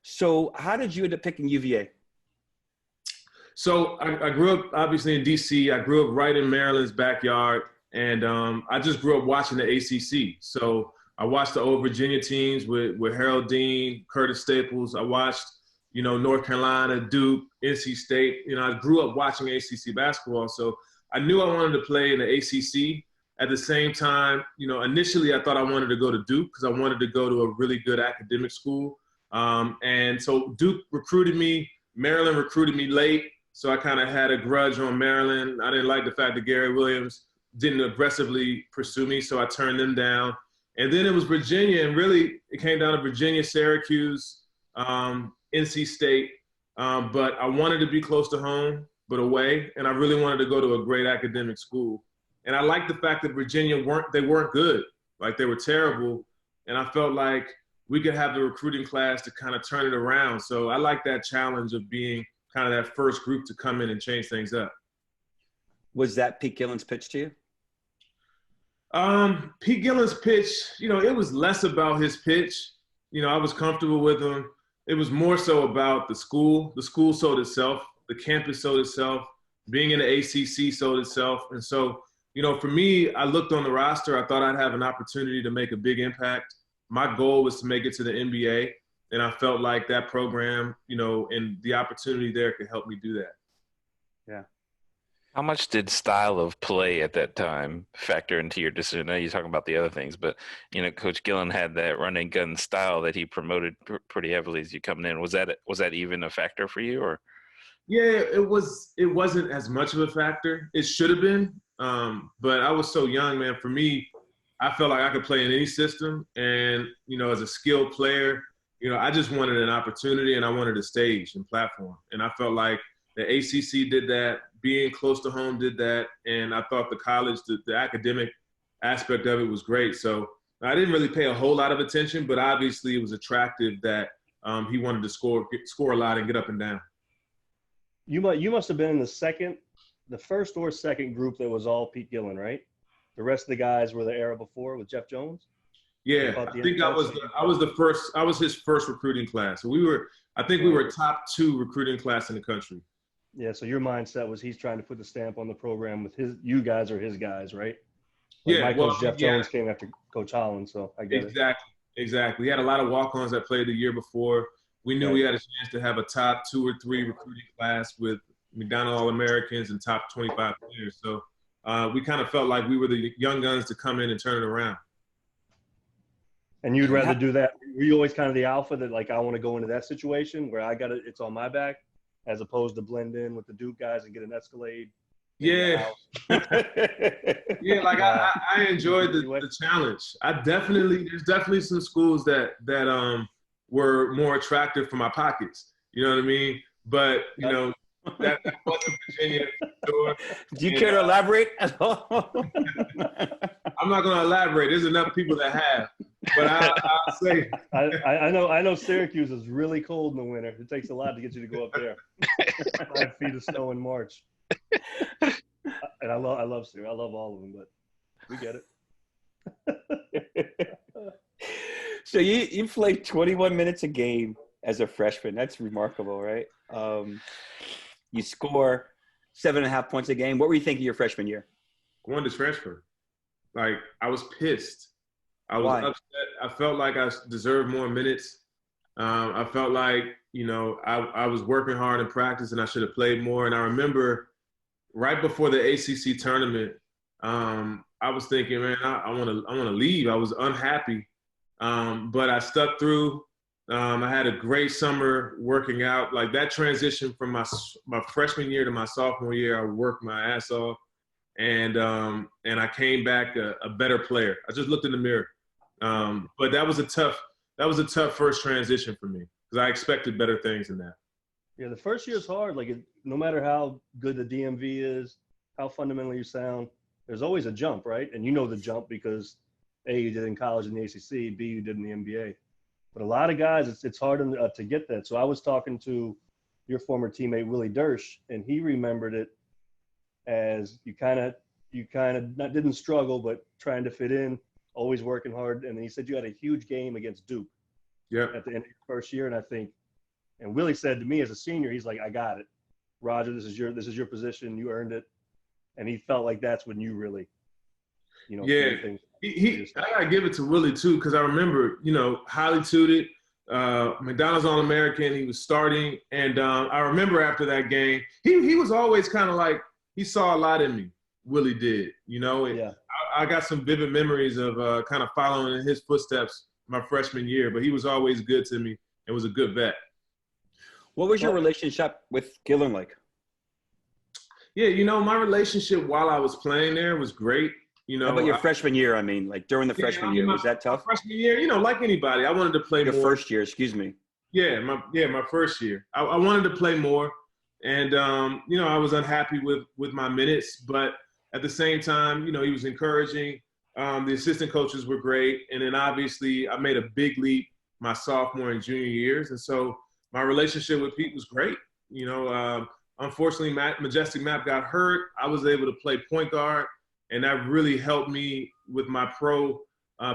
So how did you end up picking UVA? So I grew up obviously in DC. I grew up right in Maryland's backyard, and I just grew up watching the ACC. So I watched the old Virginia teams with Harold Dean, Curtis Staples. I watched, North Carolina, Duke, NC State. I grew up watching ACC basketball. So I knew I wanted to play in the ACC. At the same time, initially I thought I wanted to go to Duke because I wanted to go to a really good academic school. And so Duke recruited me. Maryland recruited me late. So I kind of had a grudge on Maryland. I didn't like the fact that Gary Williams didn't aggressively pursue me, so I turned them down. And then it was Virginia, and really it came down to Virginia, Syracuse, NC State. But I wanted to be close to home, but away, and I really wanted to go to a great academic school. And I liked the fact that Virginia weren't good. Like, they were terrible. And I felt like we could have the recruiting class to kind of turn it around. So I like that challenge of being kind of that first group to come in and change things up. Was that Pete Gillen's pitch to you? Pete Gillen's pitch, it was less about his pitch. I was comfortable with him. It was more so about the school. The school sold itself. The campus sold itself. Being in the ACC sold itself. And so, for me, I looked on the roster. I thought I'd have an opportunity to make a big impact. My goal was to make it to the NBA. And I felt like that program, and the opportunity there could help me do that. Yeah. How much did style of play at that time factor into your decision? I know you're talking about the other things, but, Coach Gillen had that run and gun style that he promoted pretty heavily as you coming in. Was that even a factor for you, or? Yeah, it wasn't as much of a factor. It should have been. But I was so young, man. For me, I felt like I could play in any system. And, as a skilled player, I just wanted an opportunity, and I wanted a stage and platform. And I felt like the ACC did that, being close to home did that, and I thought the college, the academic aspect of it was great. So I didn't really pay a whole lot of attention, but obviously it was attractive that he wanted to score a lot and get up and down. You must have been in the first or second group that was all Pete Gillen, right? The rest of the guys were the era before with Jeff Jones? Yeah, I think I was the first. I was his first recruiting class. So we were top 2 recruiting class in the country. Yeah, so your mindset was he's trying to put the stamp on the program with you guys are his guys, right? Coach Jeff Jones came after Coach Holland, so I get it. Exactly. We had a lot of walk-ons that played the year before. We knew we had a chance to have a top 2 or 3 recruiting class with McDonald All-Americans and top 25 players. So we kind of felt like we were the young guns to come in and turn it around. And you'd rather do that? Were you always kind of the alpha that, like, I want to go into that situation where I got it, it's on my back, as opposed to blend in with the Duke guys and get an Escalade? Yeah. Yeah, like I enjoyed the challenge. There's definitely some schools that were more attractive for my pockets. You know what I mean? But, that wasn't Virginia. Sure. Do you care to elaborate at all? I'm not going to elaborate. There's enough people that have. But I'll say. I know Syracuse is really cold in the winter. It takes a lot to get you to go up there. 5 feet of snow in March. And I love Syracuse. I love all of them, but we get it. So you played 21 minutes a game as a freshman. That's remarkable, right? You score 7.5 points a game. What were you thinking your freshman year? I wanted to transfer. Like, I was pissed. I was upset. I felt like I deserved more minutes. I felt like, I was working hard in practice and I should have played more. And I remember right before the ACC tournament, I was thinking, man, I want to leave. I was unhappy, but I stuck through. I had a great summer working out. Like, that transition from my freshman year to my sophomore year, I worked my ass off, and I came back a better player. I just looked in the mirror, but that was a tough first transition for me because I expected better things than that. Yeah, the first year is hard. Like, no matter how good the DMV is, how fundamentally you sound, there's always a jump, right? And the jump because A, you did in college in the ACC, B, you did in the NBA. But a lot of guys, it's hard to get that. So I was talking to your former teammate, Willie Dersh, and he remembered it as you kind of didn't struggle, but trying to fit in, always working hard. And then he said you had a huge game against Duke at the end of your first year. And I think And Willie said to me as a senior, he's like, I got it. Roger, this is your position. You earned it. And he felt like that's when you really, Yeah, things. I gotta give it to Willie too, because I remember, highly tutored, McDonald's All-American. He was starting, and I remember after that game, he was always kind of like he saw a lot in me. Willie did, Yeah. I got some vivid memories of kind of following in his footsteps my freshman year. But he was always good to me and was a good vet. What was your relationship with Gillen like? Yeah, my relationship while I was playing there was great. How about your freshman year? I mean, like during the freshman year, was that tough? Freshman year, like anybody, I wanted to play your more. First year, excuse me. Yeah, my first year. I wanted to play more, and I was unhappy with my minutes, but at the same time, he was encouraging. The assistant coaches were great, and then obviously I made a big leap my sophomore and junior years, and so my relationship with Pete was great. Unfortunately, Majestic Map got hurt. I was able to play point guard, and that really helped me with my pro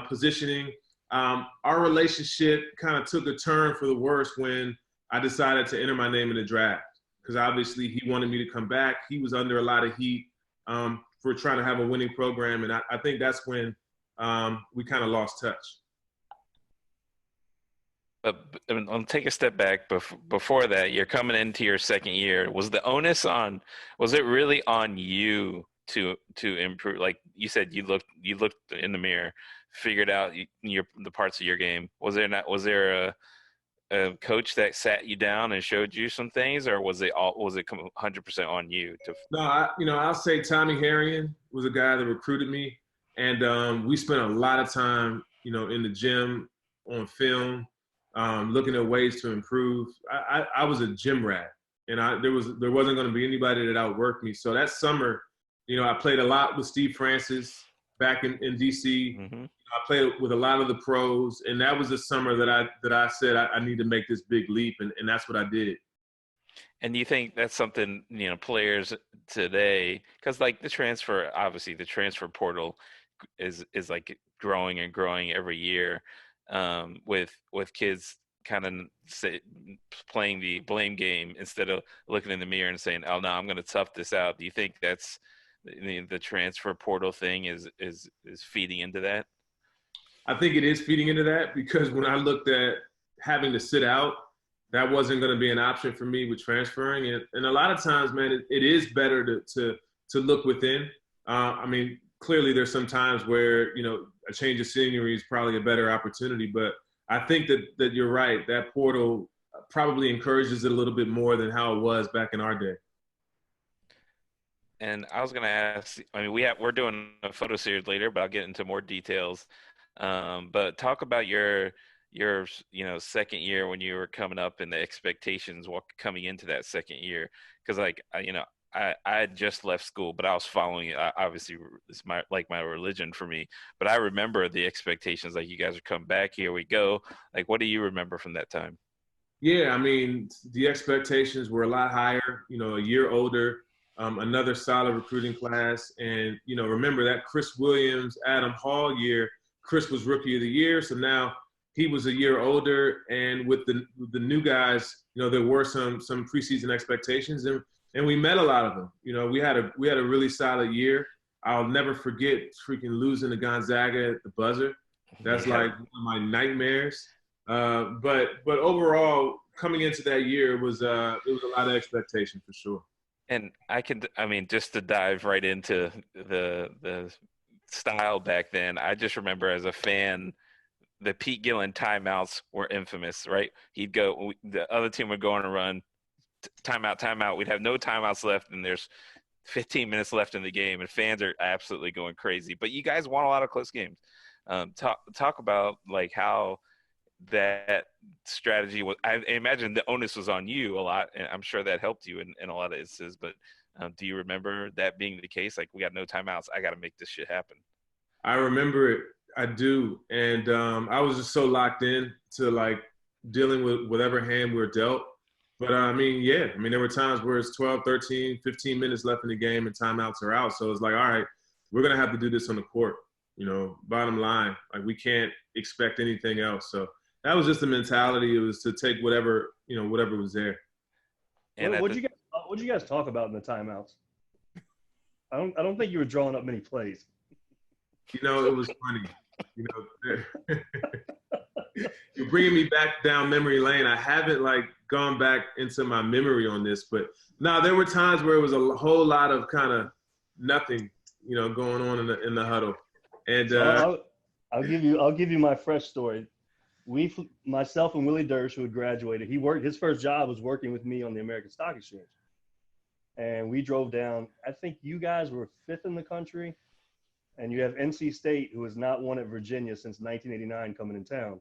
positioning. Our relationship kind of took a turn for the worse when I decided to enter my name in the draft, because obviously he wanted me to come back. He was under a lot of heat for trying to have a winning program, and I think that's when we kind of lost touch. I'll take a step back. Before that, you're coming into your second year. Was the onus on? Was it really on you to improve? Like you said, you looked in the mirror, figured out the parts of your game. Was there a coach that sat you down and showed you some things, or was it 100% on you? No, I'll say Tommy Harrion was a guy that recruited me, and we spent a lot of time, in the gym, on film, looking at ways to improve. I was a gym rat, and there wasn't going to be anybody that outworked me. So that summer, I played a lot with Steve Francis back in DC. Mm-hmm. I played with a lot of the pros, and that was the summer that I said I need to make this big leap, and that's what I did. And do you think that's something, players today, because like the transfer portal is like growing and growing every year, with kids kind of playing the blame game instead of looking in the mirror and saying, oh no, I'm going to tough this out. Do you think that's the transfer portal thing is feeding into that? I think it is feeding into that, because when I looked at having to sit out, that wasn't going to be an option for me with transferring. And a lot of times, man, it is better to look within. Clearly there's some times where, a change of scenery is probably a better opportunity. But I think that you're right. That portal probably encourages it a little bit more than how it was back in our day. And I was going to ask, we're doing a photo series later, but I'll get into more details. But talk about your second year when you were coming up and the expectations coming into that second year. Because I had just left school, but I was following it. Obviously, it's my religion for me. But I remember the expectations, like you guys are coming back, here we go. Like, what do you remember from that time? Yeah, the expectations were a lot higher, a year older, another solid recruiting class. And, remember that Chris Williams, Adam Hall year, Chris was Rookie of the Year. So now he was a year older. And with the new guys, there were some preseason expectations. And we met a lot of them. We had a really solid year. I'll never forget freaking losing to Gonzaga at the buzzer. That's like one of my nightmares. But overall, coming into that year, it was a lot of expectation for sure. And just to dive right into the style back then, I just remember as a fan, the Pete Gillen timeouts were infamous, right? The other team would go on a run, timeout. We'd have no timeouts left, and there's 15 minutes left in the game, and fans are absolutely going crazy. But you guys won a lot of close games. Talk about like how that strategy was. I imagine the onus was on you a lot, and I'm sure that helped you in a lot of instances. But do you remember that being the case? Like, we got no timeouts. I got to make this shit happen. I remember it. I do. And I was just so locked in to like dealing with whatever hand we're dealt. But there were times where it's 12, 13, 15 minutes left in the game and timeouts are out. So it's like, all right, we're going to have to do this on the court. Bottom line, like we can't expect anything else. So That was just the mentality. It was to take whatever was there. And What'd you guys talk about in the timeouts? I don't think you were drawing up many plays. It was funny. You're bringing me back down memory lane. I haven't gone back into my memory on this, but no, there were times where it was a whole lot of kind of nothing, going on in the huddle. And I'll give you my fresh story. Myself and Willie Dersh, who had graduated, his first job was working with me on the American Stock Exchange. And we drove down. I think you guys were 5th in the country, and you have NC State, who has not won at Virginia since 1989, coming in town.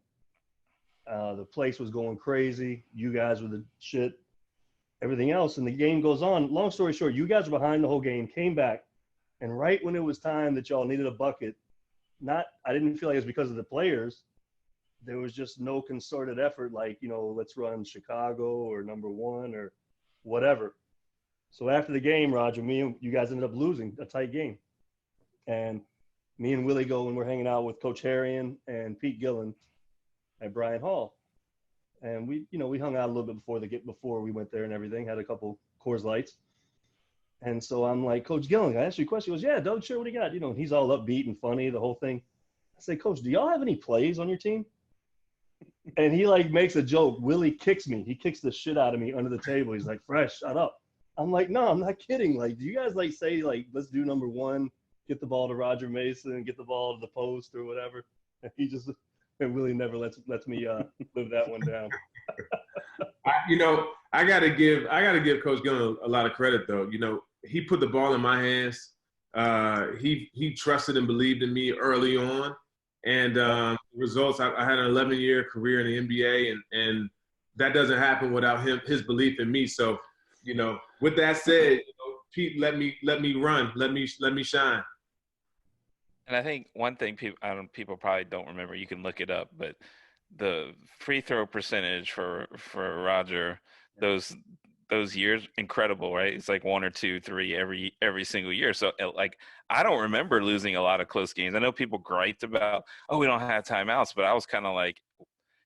The place was going crazy. You guys were the shit. Everything else, and the game goes on. Long story short, you guys were behind the whole game, came back, and right when it was time that y'all needed a bucket, I didn't feel like it was because of the players. There was just no concerted effort, let's run Chicago or number 1 or whatever. So after the game, Roger, me and you guys ended up losing a tight game. And me and Willie go and we're hanging out with Coach Harrion and Pete Gillen at Bryant Hall. And we hung out a little bit before we went there and everything, had a couple Coors Lights. And so I'm like, Coach Gillen, can I ask you a question? He goes, yeah, Doug, sure, what do you got? He's all upbeat and funny, the whole thing. I say, Coach, do y'all have any plays on your team? And he makes a joke. Willie kicks me. He kicks the shit out of me under the table. He's like, Fresh, shut up. I'm like, no, I'm not kidding. Do you guys say let's do number 1, get the ball to Roger Mason, get the ball to the post or whatever? And Willie never lets me live that one down. I gotta give Coach Gillen a lot of credit though. He put the ball in my hands. He trusted and believed in me early on. And results, I had an 11-year career in the NBA, and that doesn't happen without his belief in me. So, with that said, Pete let me run, let me shine. And I think one thing people probably don't remember, you can look it up, but the free throw percentage for Roger those years, incredible, right? It's 1 or 2, 3 every single year. So I don't remember losing a lot of close games. I know people griped about, we don't have timeouts, but I was kind of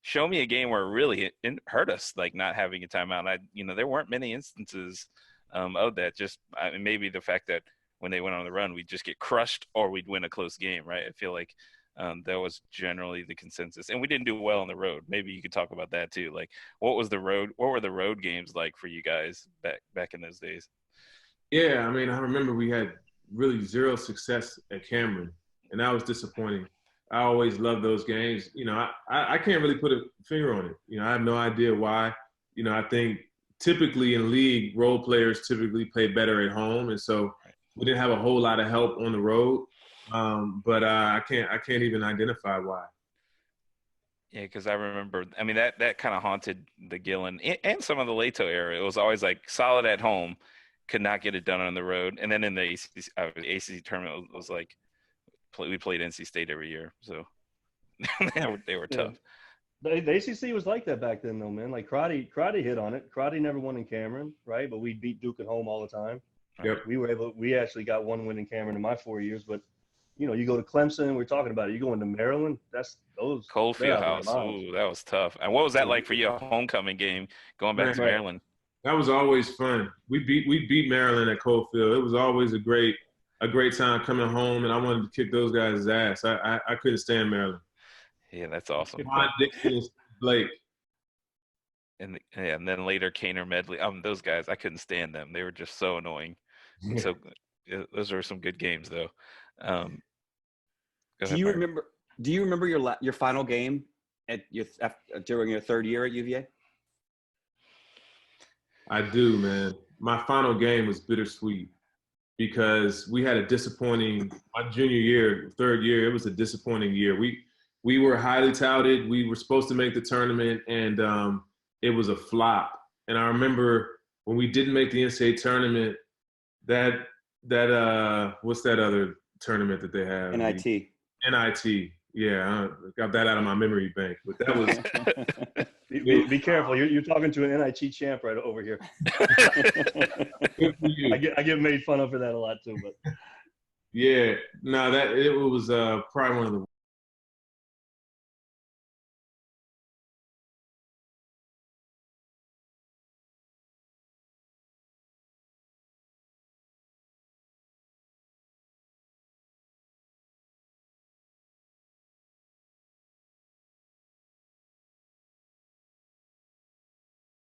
show me a game where it really hurt us, not having a timeout. There weren't many instances of that. Just maybe the fact that when they went on the run, we'd just get crushed or we'd win a close game, right? I feel like that was generally the consensus. And we didn't do well on the road. Maybe you could talk about that too. What were the road games like for you guys back in those days? Yeah, I remember we had really zero success at Cameron, and that was disappointing. I always loved those games. I can't really put a finger on it. I have no idea why. I think typically in league, role players typically play better at home, and so we didn't have a whole lot of help on the road. But I can't even identify why. Yeah, because I remember, that kind of haunted the Gillen and some of the Leto era. It was always solid at home, could not get it done on the road. And then in the ACC tournament, it was we played NC State every year. So they were tough. The ACC was like that back then, though, man. Crotty hit on it. Crotty never won in Cameron, right? But we beat Duke at home all the time. Yep. We actually got 1 win in Cameron in my 4 years, but you go to Clemson, we're talking about it. You go into Maryland, that's those Coldfield House. Ooh, that was tough. And what was that like for you, a homecoming game going back to Maryland? That was always fun. We beat Maryland at Coldfield. It was always a great time coming home, and I wanted to kick those guys' ass. I couldn't stand Maryland. Yeah, that's awesome. Dixon, Blake. And then later Kaner Medley. Those guys, I couldn't stand them. They were just so annoying. So those were some good games, though. Do you remember your final game during your 3rd year at UVA? I do, man. My final game was bittersweet because we had my junior year, 3rd year, it was a disappointing year. We were highly touted. We were supposed to make the tournament, and it was a flop. And I remember when we didn't make the NCAA tournament, that what's that other tournament that they have? NIT. NIT. Yeah, I got that out of my memory bank. But that was be careful. You're talking to an NIT champ right over here. Good for you. I get made fun of for that a lot too, but yeah, no, it was probably one of the